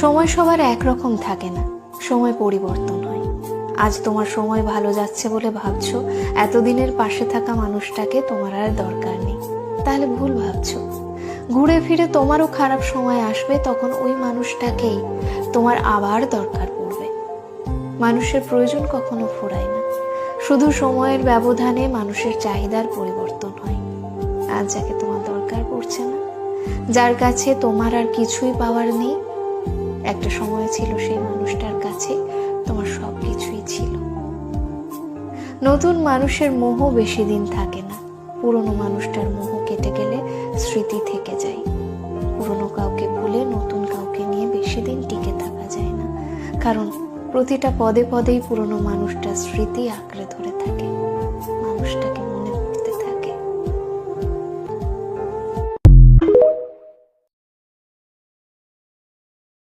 সময় সবার একরকম থাকে না, সময় পরিবর্তন হয়। আজ তোমার সময় ভালো যাচ্ছে বলে ভাবছো এতদিনের পাশে থাকা মানুষটাকে তোমার আর দরকার নেই, তাহলে ভুল ভাবছো। ঘুরে ফিরে তোমারও খারাপ সময় আসবে, তখন ওই মানুষটাকেই তোমার আবার দরকার পড়বে। মানুষের প্রয়োজন কখনো ফুরায় না, শুধু সময়ের ব্যবধানে মানুষের চাহিদার পরিবর্তন হয়। আজ যাকে তোমার দরকার পড়ছে না, যার কাছে তোমার আর কিছুই পাওয়ার নেই, একটা সময় ছিল সেই মানুষটার কাছে তোমার সবকিছুই ছিল। নতুন মানুষের মোহ বেশি দিন থাকে না, পুরনো মানুষটার মোহ কেটে গেলে স্মৃতি থেকে যায়। পুরনো কাউকে ভুলে নতুন কাউকে নিয়ে বেশি দিন টিকে থাকা যায় না, কারণ প্রতিটা পদে পদেই পুরনো মানুষটার স্মৃতি আঁকড়ে ধরে থাকে।